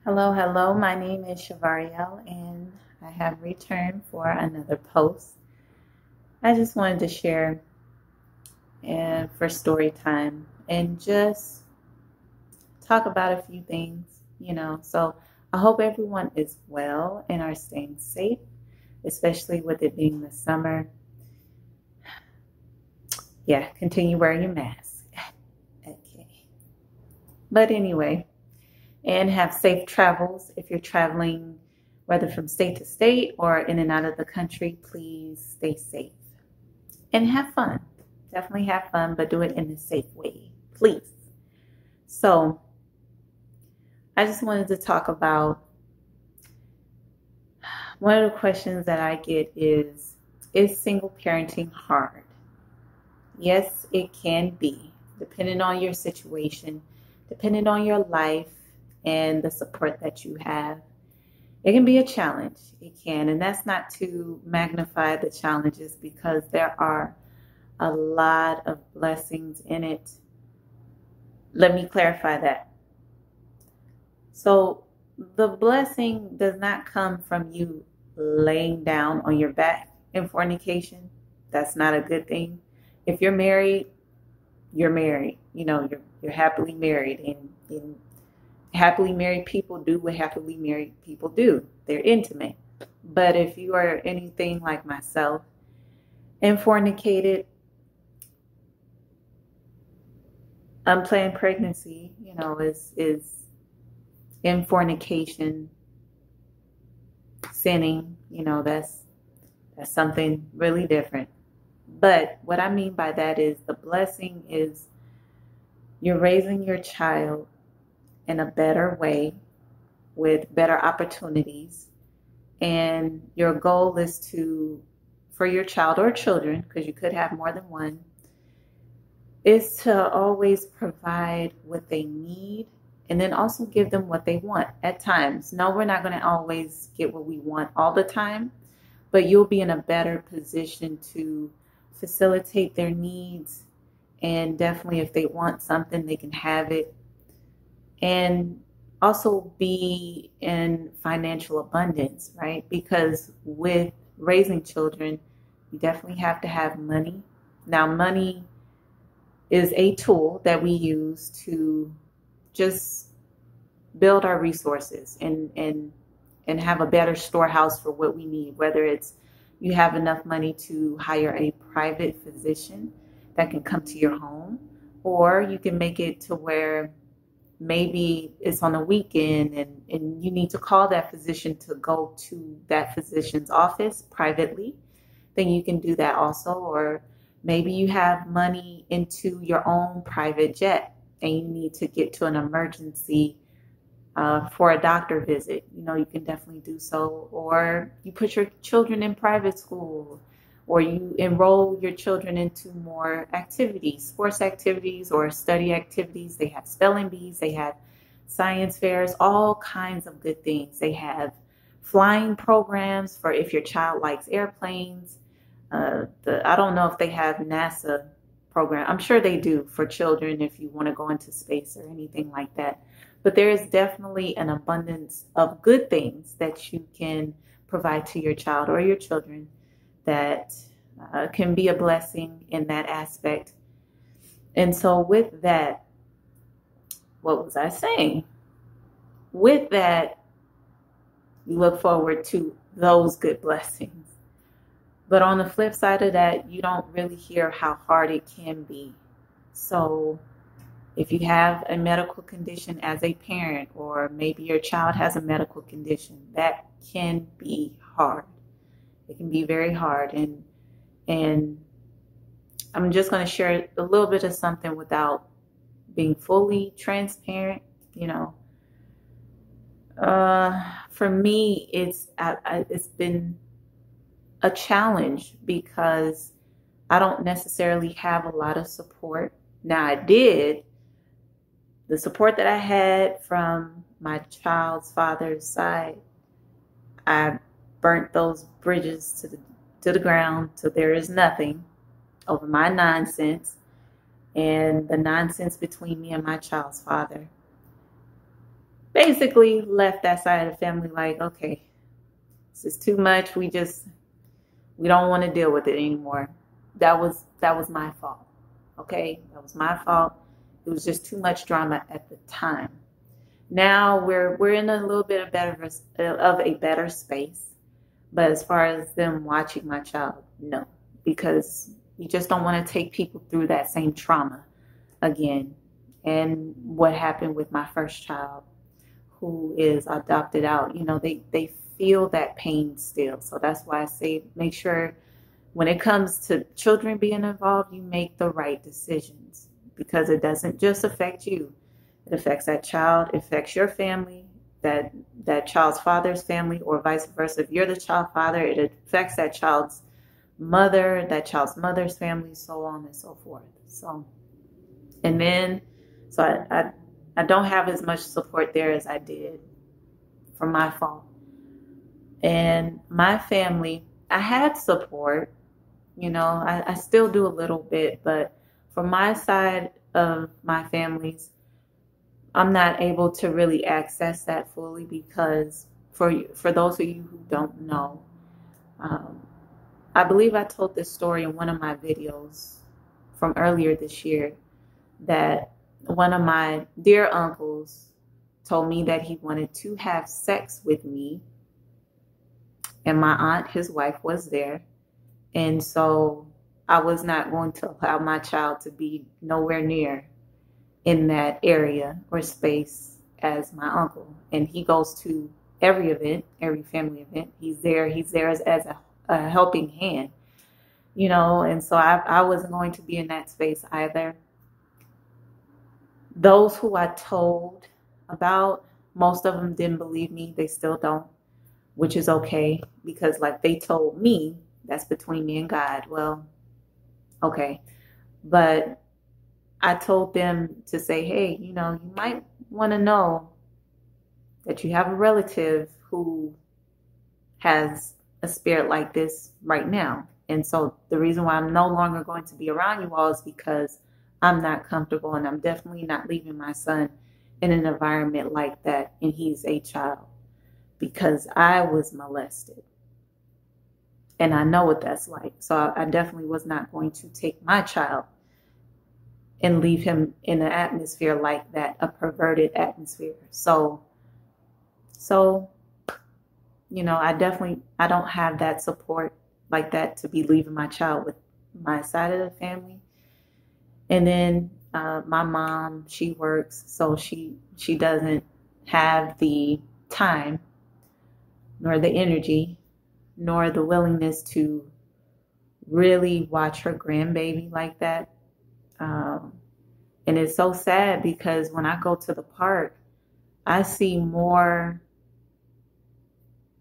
Hello, hello. My name is Shavariel, and I have returned for another post. I just wanted to share for story time and just talk about a few things. So I hope everyone is well and are staying safe, especially with it being the summer. Yeah, continue wearing your mask. Okay. But anyway, and have safe travels if you're traveling, whether from state to state or in and out of the country. Please stay safe and have fun. Definitely have fun, but do it in a safe way, please. So, I just wanted to talk about one of the questions that I get is single parenting hard? Yes, it can be, depending on your situation, depending on your life and the support that you have. It can be a challenge. It can. And that's not to magnify the challenges because there are a lot of blessings in it. Let me clarify that. So the blessing does not come from you laying down on your back in fornication. That's not a good thing. If you're married, you're married. You're happily married, and happily married people do what happily married people do. They're intimate. But if you are anything like myself and fornicated, unplanned pregnancy, is in fornication, sinning, that's something really different. But what I mean by that is the blessing is you're raising your child in a better way with better opportunities. And your goal is for your child or children, because you could have more than one, is to always provide what they need and then also give them what they want at times. No, we're not going to always get what we want all the time, but you'll be in a better position to facilitate their needs. And definitely if they want something, they can have it. And also be in financial abundance, right? Because with raising children, you definitely have to have money. Now, money is a tool that we use to just build our resources and have a better storehouse for what we need, whether it's you have enough money to hire a private physician that can come to your home, or you can make it to where maybe it's on a weekend and you need to call that physician to go to that physician's office privately, then you can do that also. Or maybe you have money into your own private jet and you need to get to an emergency for a doctor visit. You can definitely do so. Or you put your children in private school, or you enroll your children into more activities, sports activities or study activities. They have spelling bees, they have science fairs, all kinds of good things. They have flying programs for if your child likes airplanes. I don't know if they have NASA program. I'm sure they do for children if you want to go into space or anything like that. But there is definitely an abundance of good things that you can provide to your child or your children that can be a blessing in that aspect. And so with that, what was I saying? With that, you look forward to those good blessings. But on the flip side of that, you don't really hear how hard it can be. So if you have a medical condition as a parent, or maybe your child has a medical condition, that can be hard. It can be very hard. And I'm just going to share a little bit of something without being fully transparent. For me, it's been a challenge because I don't necessarily have a lot of support. Now, I did. The support that I had from my child's father's side, I burnt those bridges to the ground, so there is nothing over my nonsense and the nonsense between me and my child's father. basically left that side of the family like, okay, this is too much. We don't want to deal with it anymore. That was my fault. Okay, that was my fault. It was just too much drama at the time. Now we're in a little bit of a better space. But as far as them watching my child, no, because you just don't want to take people through that same trauma again. And what happened with my first child, who is adopted out, they feel that pain still. So that's why I say make sure when it comes to children being involved, you make the right decisions, because it doesn't just affect you. It affects that child, it affects your family, that child's father's family, or vice versa. If you're the child father, it affects that child's mother, that child's mother's family, so on and so forth. So, and then, so I don't have as much support there as I did from my fault. And my family, I had support, I still do a little bit, but from my side of my families, I'm not able to really access that fully because for those of you who don't know, um, I believe I told this story in one of my videos from earlier this year, that one of my dear uncles told me that he wanted to have sex with me, and my aunt, his wife, was there. And so I was not going to allow my child to be nowhere near in that area or space as my uncle. And he goes to every event, every family event. He's there as a helping hand, and so I wasn't going to be in that space either. Those who I told about, most of them didn't believe me. They still don't, which is okay, because like they told me, that's between me and God. Well, okay. But I told them to say, hey, you might want to know that you have a relative who has a spirit like this right now. And so the reason why I'm no longer going to be around you all is because I'm not comfortable, and I'm definitely not leaving my son in an environment like that, and he's a child, because I was molested. And I know what that's like. So I definitely was not going to take my child and leave him in an atmosphere like that, a perverted atmosphere. So, I don't have that support like that to be leaving my child with my side of the family. And then my mom, she works, so she doesn't have the time, nor the energy, nor the willingness to really watch her grandbaby like that. And it's so sad because when I go to the park, I see more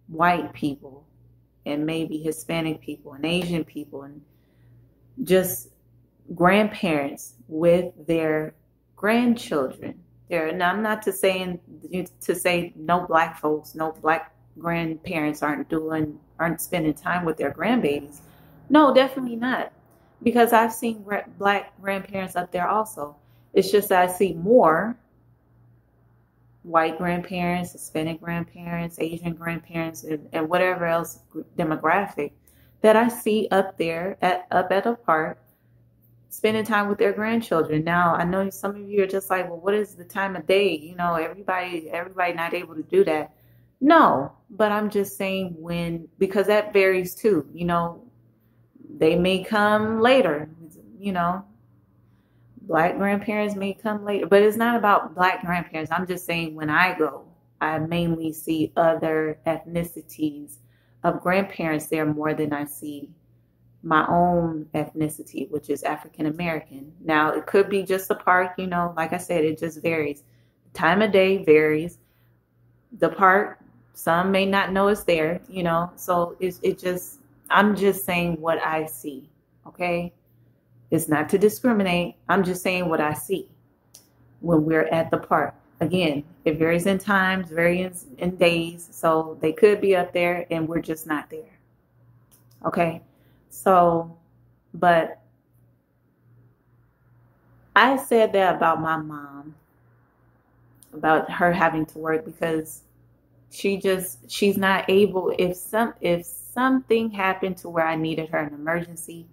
white people and maybe Hispanic people and Asian people and just grandparents with their grandchildren there. Now, I'm not to say no black folks, no black grandparents aren't spending time with their grandbabies. No, definitely not. Because I've seen black grandparents up there also. It's just that I see more white grandparents, Hispanic grandparents, Asian grandparents, and whatever else demographic that I see up there up at a park spending time with their grandchildren. Now, I know some of you are just like, well, what is the time of day? Everybody not able to do that. No, but I'm just saying because that varies too. They may come later, Black grandparents may come later, but it's not about black grandparents. I'm just saying when I go, I mainly see other ethnicities of grandparents there more than I see my own ethnicity, which is African American. Now, it could be just the park, like I said, it just varies. The time of day varies. The park, some may not know it's there, so I'm just saying what I see, okay? It's not to discriminate. I'm just saying what I see when we're at the park. Again, it varies in times, varies in days. So they could be up there and we're just not there. Okay. So, but I said that about my mom about her having to work because she's not able. If something happened to where I needed her in an emergency,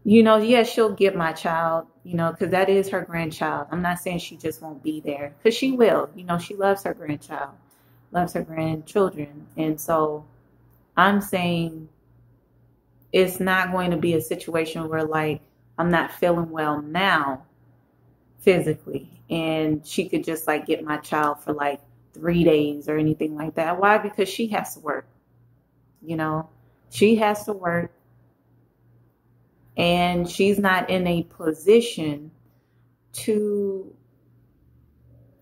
yeah, she'll get my child, because that is her grandchild. I'm not saying she just won't be there, because she will. She loves her grandchild, loves her grandchildren. And so I'm saying it's not going to be a situation where, like, I'm not feeling well now physically, and she could just, like, get my child for, like, 3 days or anything like that. Why? Because she has to work. She has to work. And she's not in a position to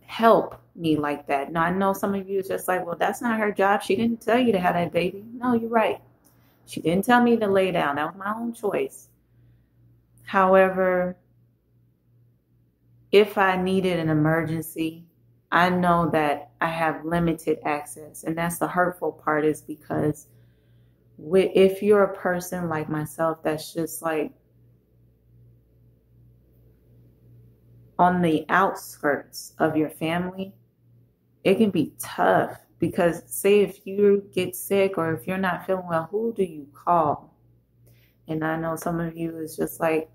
help me like that. Now, I know some of you is just like, well, that's not her job. She didn't tell you to have that baby. No, you're right. She didn't tell me to lay down. That was my own choice. However, if I needed an emergency, I know that I have limited access. And that's the hurtful part, is because if you're a person like myself that's just like on the outskirts of your family, it can be tough, because say if you get sick or if you're not feeling well, who do you call? And I know some of you is just like,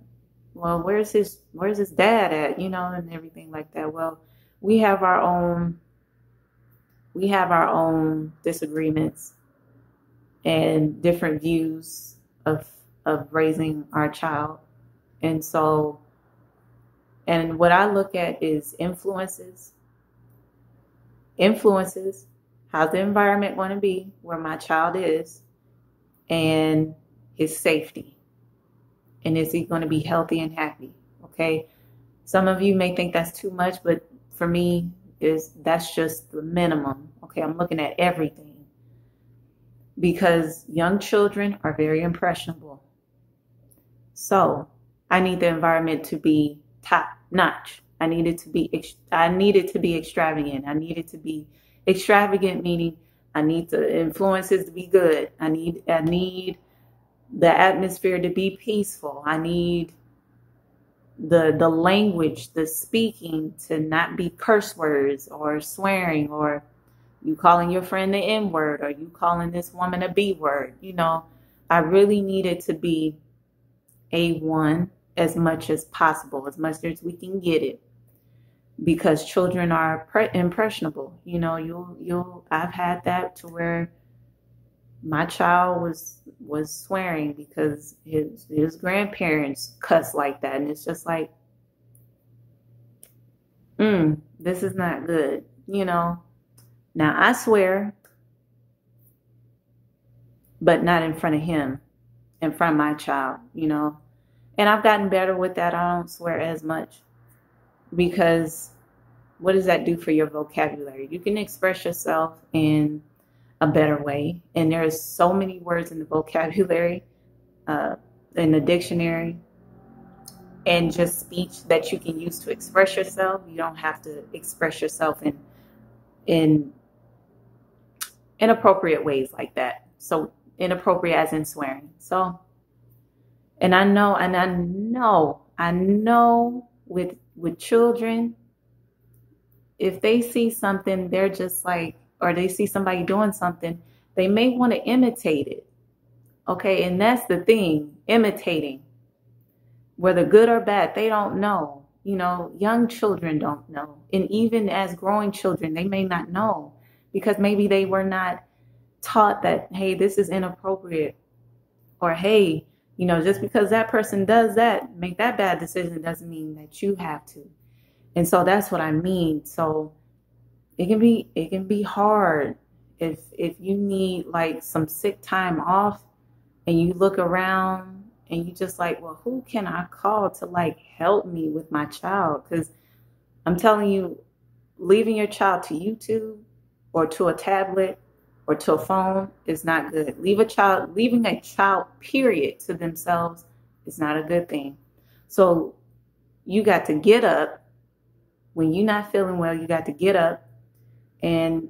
well, where's his dad at, and everything like that. Well, we have our own disagreements and different views of raising our child. And so, and what I look at is influences, how's the environment going to be where my child is, and his safety. And is he going to be healthy and happy? Okay. Some of you may think that's too much, but for me, that's just the minimum. Okay. I'm looking at everything, because young children are very impressionable. So I need the environment to be top notch. I need it to be extravagant. I need it to be extravagant, meaning I need the influences to be good. I need the atmosphere to be peaceful. I need the language, the speaking to not be curse words or swearing, or you calling your friend the N word, or you calling this woman a B word. I really need it to be A1 as much as possible, as much as we can get it, because children are impressionable. I've had that to where my child was swearing because his grandparents cuss like that, and it's just like, this is not good. Now I swear, but not in front of him, in front of my child, and I've gotten better with that. I don't swear as much, because what does that do for your vocabulary? You can express yourself in a better way. And there's so many words in the vocabulary, in the dictionary, and just speech that you can use to express yourself. You don't have to express yourself in inappropriate ways like that. So inappropriate as in swearing. So, and I know with children, if they see something, they're just like, or they see somebody doing something, they may want to imitate it. Okay. And that's the thing, imitating, whether good or bad, they don't know. Young children don't know. And even as growing children, they may not know, because maybe they were not taught that, hey, this is inappropriate, or hey, just because that person does that, make that bad decision, doesn't mean that you have to. And so that's what I mean. So it can be hard if you need like some sick time off, and you look around and you just like, well, who can I call to like help me with my child? Because I'm telling you, leaving your child to YouTube or to a tablet or to a phone is not good. Leaving a child period to themselves is not a good thing. So you got to get up when you're not feeling well. You got to get up and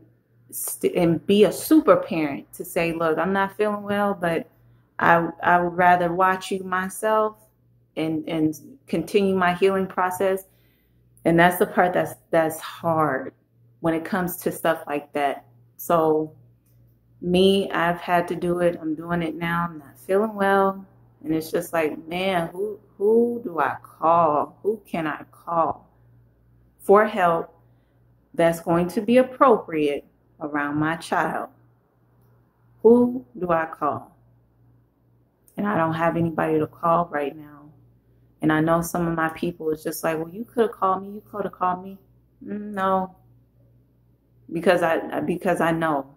be a super parent to say, look, I'm not feeling well, but I would rather watch you myself and continue my healing process And that's the part that's hard when it comes to stuff like that. So me, I've had to do it. I'm doing it now. I'm not feeling well. And it's just like, man, who do I call? Who can I call for help that's going to be appropriate around my child? Who do I call? And I don't have anybody to call right now. And I know some of my people is just like, well, you could have called me. You could have called me. No, because I know.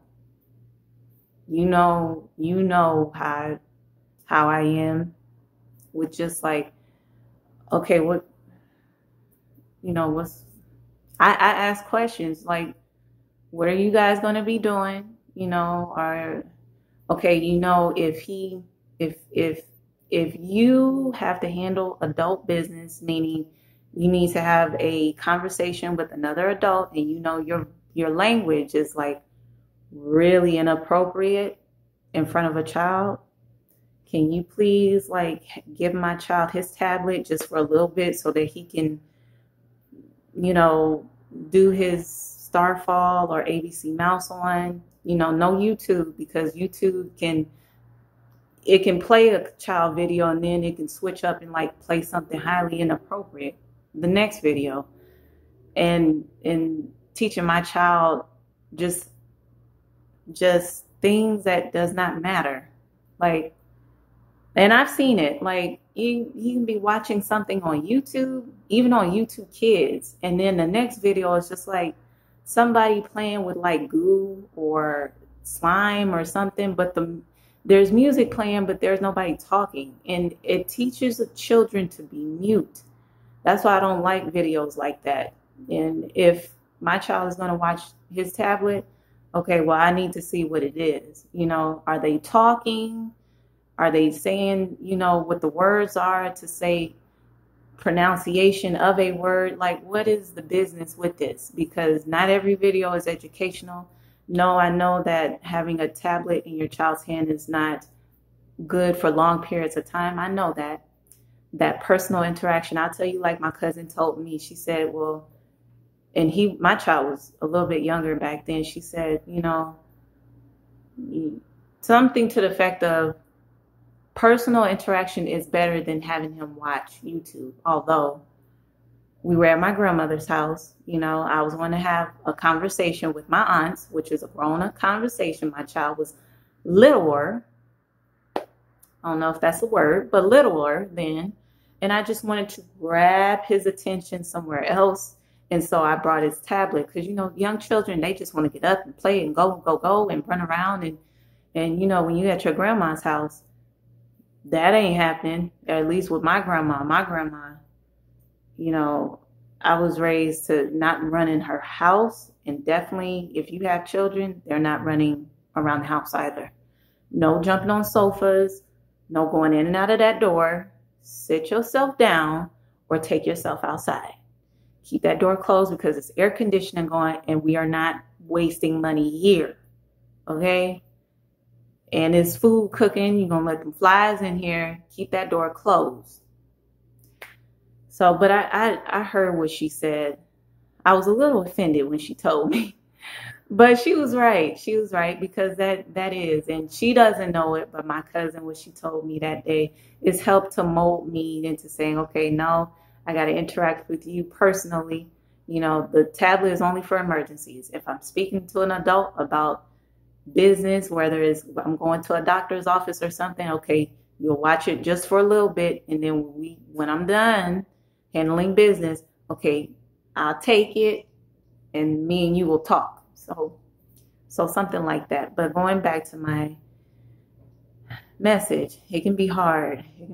You know how I am with just like, okay, what, what's, I ask questions like, what are you guys going to be doing? Or, okay, if you have to handle adult business, meaning you need to have a conversation with another adult and your language is like really inappropriate in front of a child, can you please like give my child his tablet just for a little bit so that he can, do his Starfall or ABC Mouse on, no YouTube, because YouTube can play a child video and then it can switch up and like play something highly inappropriate the next video. And teaching my child just things that does not matter. Like, and I've seen it, like you can be watching something on YouTube, even on YouTube Kids, and then the next video is just like somebody playing with like goo or slime or something, but there's music playing, but there's nobody talking, and it teaches the children to be mute. That's why I don't like videos like that. And if my child is going to watch his tablet, okay, well, I need to see what it is. Are they talking? Are they saying, what the words are to say pronunciation of a word? Like, what is the business with this? Because not every video is educational. No, I know that having a tablet in your child's hand is not good for long periods of time. I know that personal interaction. I'll tell you, like my cousin told me, she said, well, and my child was a little bit younger back then. She said, something to the effect of personal interaction is better than having him watch YouTube. Although we were at my grandmother's house, I was going to have a conversation with my aunts, which is a grown-up conversation. My child was littler. I don't know if that's a word, but littler then. And I just wanted to grab his attention somewhere else. And so I brought his tablet because, young children, they just want to get up and play and go and run around. And when you're at your grandma's house, that ain't happening, at least with my grandma. My grandma, I was raised to not run in her house. And definitely, if you have children, they're not running around the house either. No jumping on sofas, no going in and out of that door. Sit yourself down or take yourself outside. Keep that door closed because it's air conditioning going and we are not wasting money here. Okay? And it's food cooking. You're going to let them flies in here. Keep that door closed. So, but I heard what she said. I was a little offended when she told me. But she was right. She was right because that is. And she doesn't know it, but my cousin, what she told me that day is helped to mold me into saying, okay, no, I got to interact with you personally. The tablet is only for emergencies. If I'm speaking to an adult about business, whether it's I'm going to a doctor's office or something, okay, you'll watch it just for a little bit, and then when I'm done handling business, okay, I'll take it and me and you will talk. So something like that. But going back to my message, it can be hard. It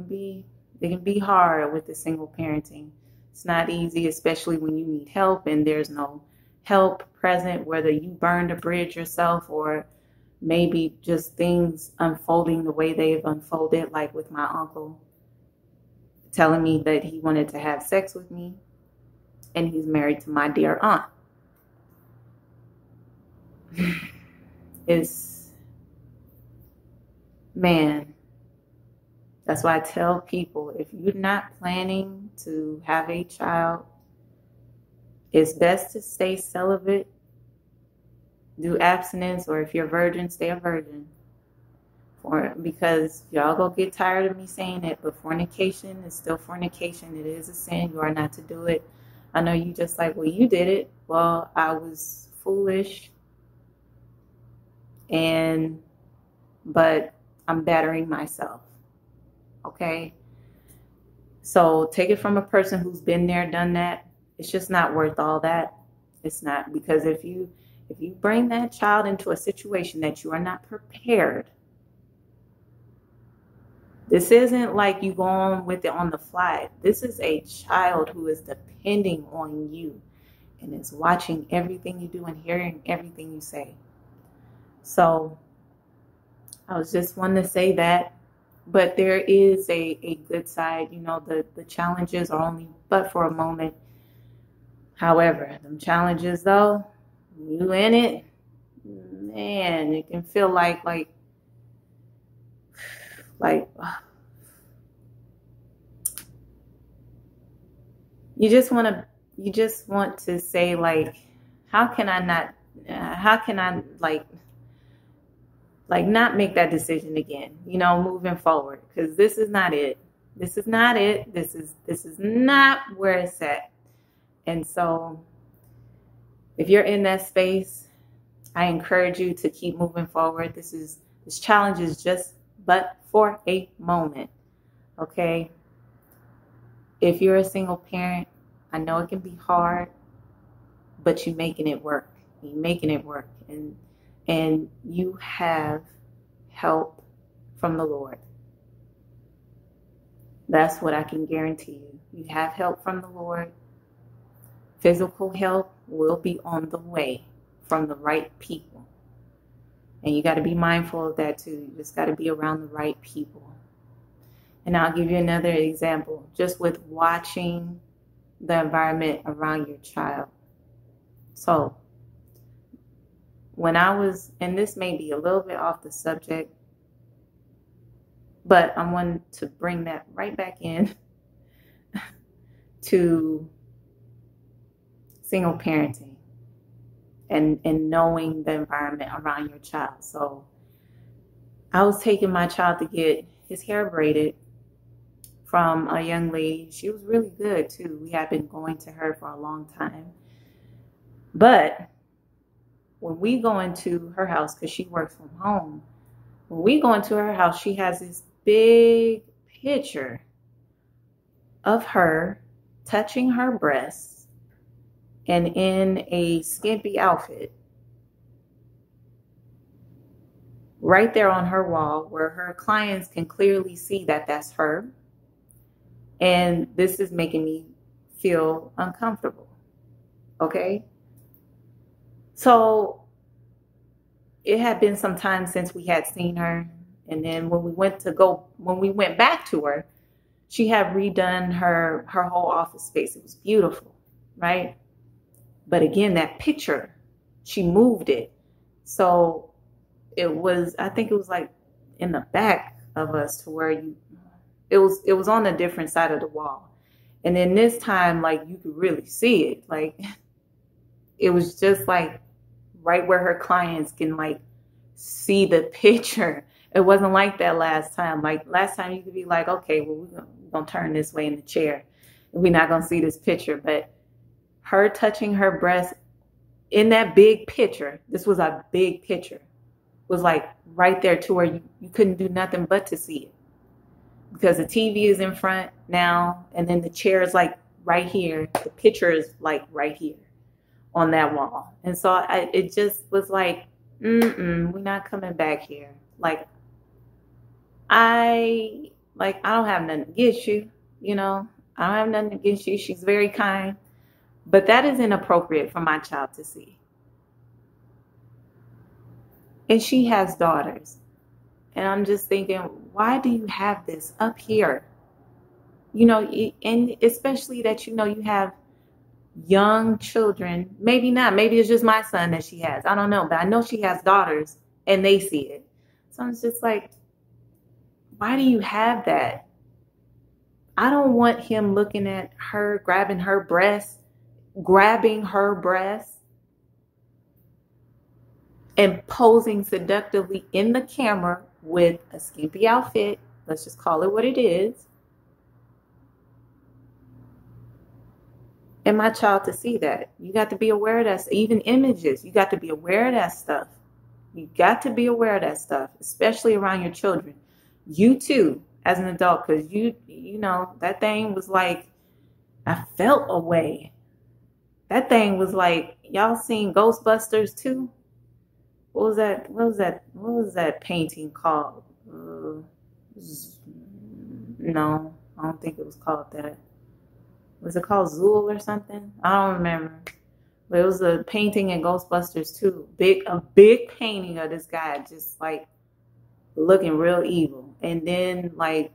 can be hard with the single parenting. It's not easy, especially when you need help and there's no help present, whether you burned a bridge yourself or maybe just things unfolding the way they've unfolded, like with my uncle telling me that he wanted to have sex with me and he's married to my dear aunt. Man, that's why I tell people, if you're not planning to have a child, It's best to stay celibate, do abstinence, or if you're a virgin, stay a virgin. Because y'all go get tired of me saying it, but fornication is still fornication. It is a sin. You are not to do it. I know you just like, well, you did it. Well, I was foolish, but I'm battering myself. Okay? So take it from a person who's been there, done that. It's just not worth all that. It's not, because if you bring that child into a situation that you are not prepared, this isn't like you go on with it on the fly. This is a child who is depending on you and is watching everything you do and hearing everything you say. So I was just wanting to say that. But there is a good side. You know, the challenges are only but for a moment. However, them challenges, though, you in it, man, it can feel like you just want to say, like, how can I not make that decision again, you know, moving forward, because this is not it. This is not it. This is not where it's at. And so if you're in that space, I encourage you to keep moving forward. This challenge is just but for a moment. Okay? If you're a single parent, I know it can be hard, but you're making it work. You're making it work. And you have help from the Lord. That's what I can guarantee you. You have help from the Lord. Physical help will be on the way from the right people. And you got to be mindful of that too. You just got to be around the right people. And I'll give you another example, just with watching the environment around your child. So when I was, and this may be a little bit off the subject, but I want to bring that right back in to single parenting and knowing the environment around your child. So I was taking my child to get his hair braided from a young lady. She was really good too. We had been going to her for a long time. But when we go into her house, because she works from home, when we go into her house, she has this big picture of her touching her breasts and in a skimpy outfit right there on her wall, where her clients can clearly see that that's her. And this is making me feel uncomfortable. Okay? So it had been some time since we had seen her. And then when we went back to her, she had redone her whole office space. It was beautiful, right? But again, that picture, she moved it. So I think it was like in the back of us, to where it was on a different side of the wall. And then this time, like, you could really see it. Like, it was just like right where her clients can like see the picture. It wasn't like that last time. Like last time you could be like, okay, well, we're gonna turn this way in the chair and we're not gonna see this picture. But her touching her breast in that big picture, this was a big picture, was like right there to where you couldn't do nothing but to see it. Because the TV is in front now, and then the chair is like right here. The picture is like right here on that wall. And so it just was like, we're not coming back here. Like, I don't have nothing against you, you know. I don't have nothing against you. She's very kind. But that is inappropriate for my child to see. And she has daughters. And I'm just thinking, why do you have this up here? You know, and especially that, you know, you have young children. Maybe not. Maybe it's just my son that she has. I don't know. But I know she has daughters and they see it. So I'm just like, why do you have that? I don't want him looking at her, grabbing her breast grabbing her breast and posing seductively in the camera with a skimpy outfit. Let's just call it what it is. And my child to see that. You got to be aware of that. Even images, you got to be aware of that stuff. You got to be aware of that stuff, especially around your children. You too, as an adult, because you know, that thing was like, I felt a way. That thing was like, y'all seen Ghostbusters too? What was that? What was that painting called? No, I don't think it was called that. Was it called Zool or something? I don't remember. But it was a painting in Ghostbusters too. A big painting of this guy just like looking real evil. And then like,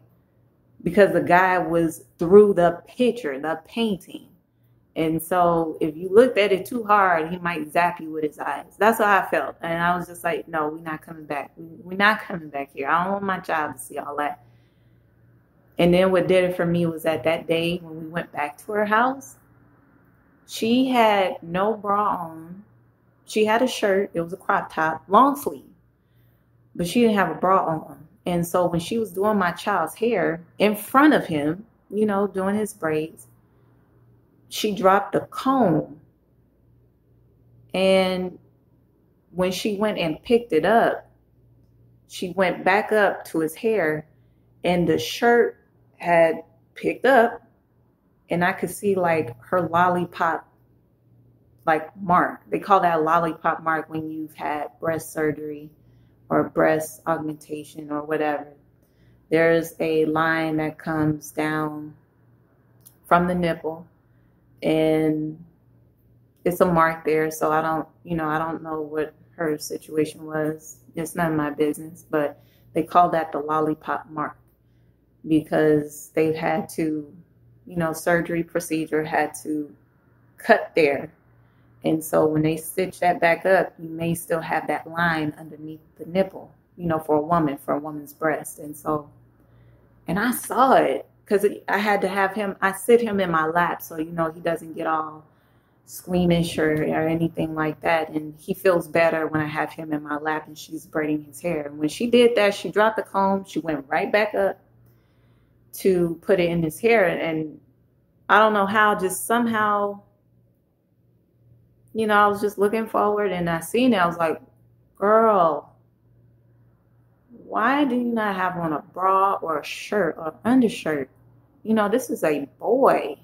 because the guy was through the picture, the painting. And so if you looked at it too hard, he might zap you with his eyes. That's how I felt. And I was just like, no, we're not coming back. We're not coming back here. I don't want my child to see all that. And then what did it for me was that day when we went back to her house, she had no bra on. She had a shirt. It was a crop top, long sleeve. But she didn't have a bra on. And so when she was doing my child's hair in front of him, you know, doing his braids, she dropped the comb. And when she went and picked it up, she went back up to his hair and the shirt had picked up and I could see like her lollipop like mark. They call that a lollipop mark when you've had breast surgery or breast augmentation or whatever. There's a line that comes down from the nipple and it's a mark there. So I don't know what her situation was. It's none of my business, but they call that the lollipop mark because they've had to, surgery procedure had to cut there. And so when they stitch that back up, you may still have that line underneath the nipple, for a woman's breast. And I saw it because I had to have him, I sit him in my lap so, he doesn't get all squeamish or anything like that. And he feels better when I have him in my lap and she's braiding his hair. And when she did that, she dropped the comb. She went right back up to put it in his hair. And I don't know how, just somehow, I was just looking forward and I seen it. I was like, girl, why do you not have on a bra or a shirt or undershirt? This is a boy.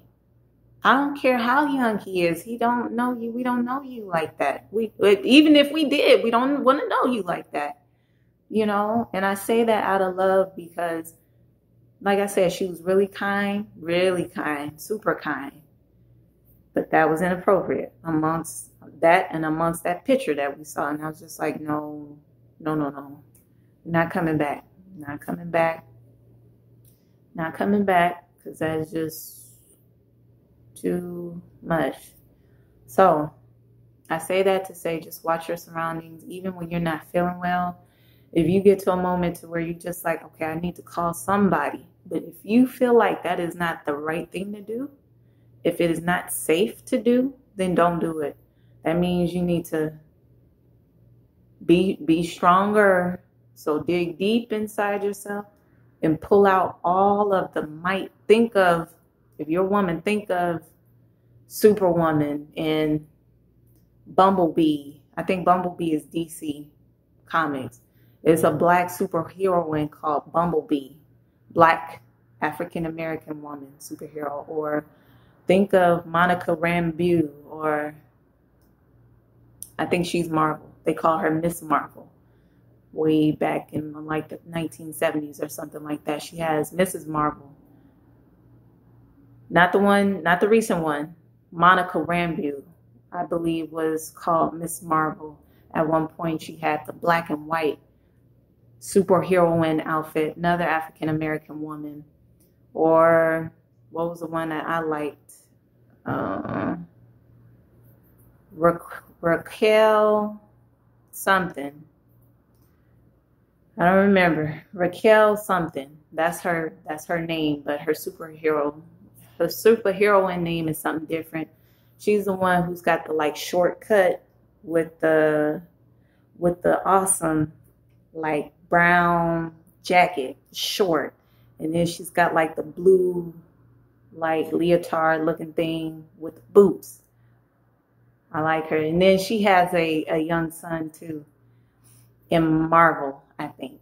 I don't care how young he is. He don't know you. We don't know you like that. Even if we did, we don't want to know you like that. And I say that out of love because, like I said, she was really kind, super kind. But that was inappropriate amongst that picture that we saw. And I was just like, no. Not coming back. Not coming back. Not coming back because that is just too much. So I say that to say just watch your surroundings. Even when you're not feeling well, if you get to a moment to where you're just like, okay, I need to call somebody. But if you feel like that is not the right thing to do, if it is not safe to do, then don't do it. That means you need to be stronger. So dig deep inside yourself and pull out all of the might. Think of, if you're a woman, think of Superwoman and Bumblebee. I think Bumblebee is DC Comics. It's a black superheroine called Bumblebee. Black African-American woman superhero. Or think of Monica Rambeau, or I think she's Marvel. They call her Miss Marvel. Way back in like the 1970s or something like that. She has Mrs. Marvel. Not the recent one. Monica Rambeau, I believe, was called Miss Marvel. At one point, she had the black and white superheroine outfit. Another African-American woman. Or what was the one that I liked? Raquel something. I don't remember. Raquel something. That's her name, but her superheroine name is something different. She's the one who's got the like shortcut with the awesome like brown jacket, short. And then she's got like the blue like leotard looking thing with boots. I like her. And then she has a young son too in Marvel, I think.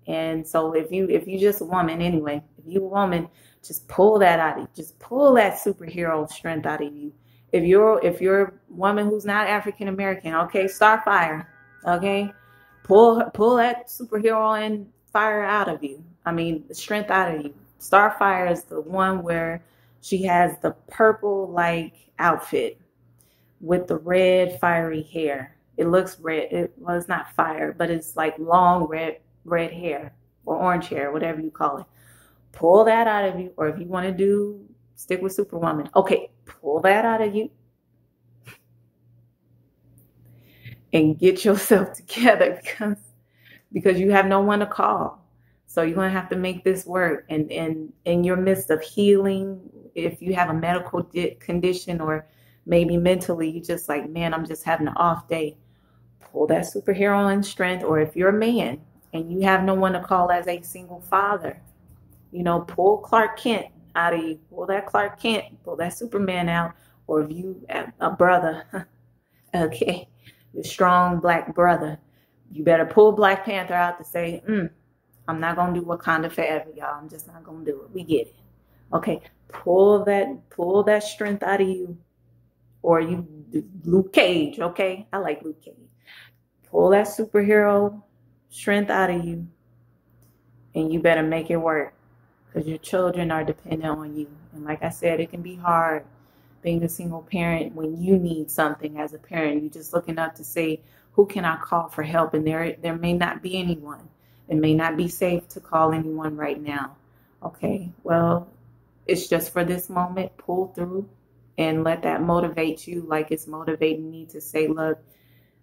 And so if you just a woman anyway, if you a woman, just pull that out of you. Just pull that superhero strength out of you. If you're a woman who's not African American, okay, Starfire, okay, pull that superhero and fire out of you. I mean, the strength out of you. Starfire is the one where she has the purple like outfit with the red fiery hair. It looks red. Well, it's not fire, but it's like long red hair or orange hair, whatever you call it. Pull that out of you, or if you want to stick with Superwoman, okay, pull that out of you and get yourself together because you have no one to call. So you're going to have to make this work. And in your midst of healing, if you have a medical condition or maybe mentally, you just like, man, I'm just having an off day. Pull that superhero in strength. Or if you're a man and you have no one to call as a single father, pull Clark Kent out of you. Pull that Clark Kent. Pull that Superman out. Or if you have a brother, okay, your strong black brother, you better pull Black Panther out to say, I'm not going to do Wakanda forever, y'all. I'm just not going to do it. We get it. Okay, pull that strength out of you. Or you, Luke Cage, okay? I like Luke Cage. Pull that superhero strength out of you. And you better make it work. Because your children are dependent on you. And like I said, it can be hard being a single parent when you need something as a parent. You're just looking up to say, who can I call for help? And there may not be anyone. It may not be safe to call anyone right now. Okay, well, it's just for this moment. Pull through and let that motivate you like it's motivating me to say, look,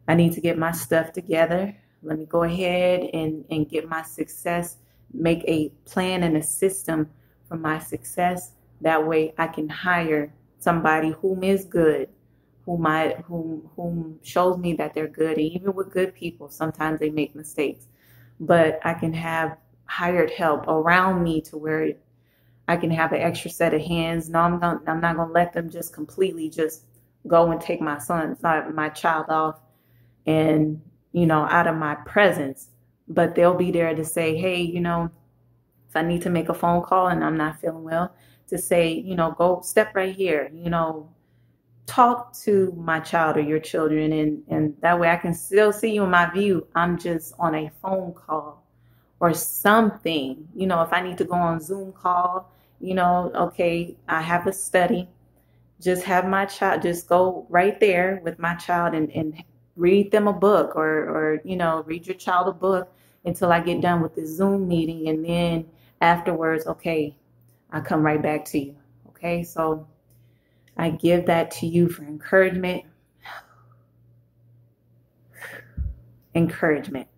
I need to get my stuff together. Let me go ahead and get my success, make a plan and a system for my success. That way I can hire somebody whom is good, whom shows me that they're good. And even with good people, sometimes they make mistakes. But I can have hired help around me to where I can have an extra set of hands. No, I'm not gonna let them just completely just go and take my child off and out of my presence. But they'll be there to say, hey, if I need to make a phone call and I'm not feeling well, to say, go step right here, talk to my child or your children, and that way I can still see you in my view. I'm just on a phone call or something. If I need to go on Zoom call, okay, I have a study. Just have my child, just go right there with my child and read them a book or read your child a book until I get done with the Zoom meeting. And then afterwards, okay, I come right back to you. Okay, so I give that to you for encouragement. Encouragement.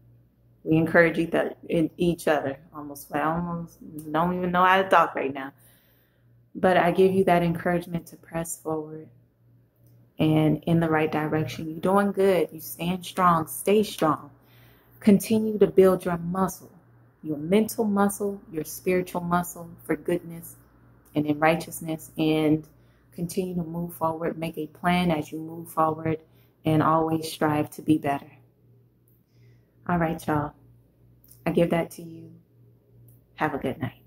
We encourage each other. I almost don't even know how to talk right now. But I give you that encouragement to press forward and in the right direction. You're doing good. You stand strong. Stay strong. Continue to build your muscle, your mental muscle, your spiritual muscle for goodness and in righteousness, and continue to move forward. Make a plan as you move forward and always strive to be better. All right, y'all. I give that to you. Have a good night.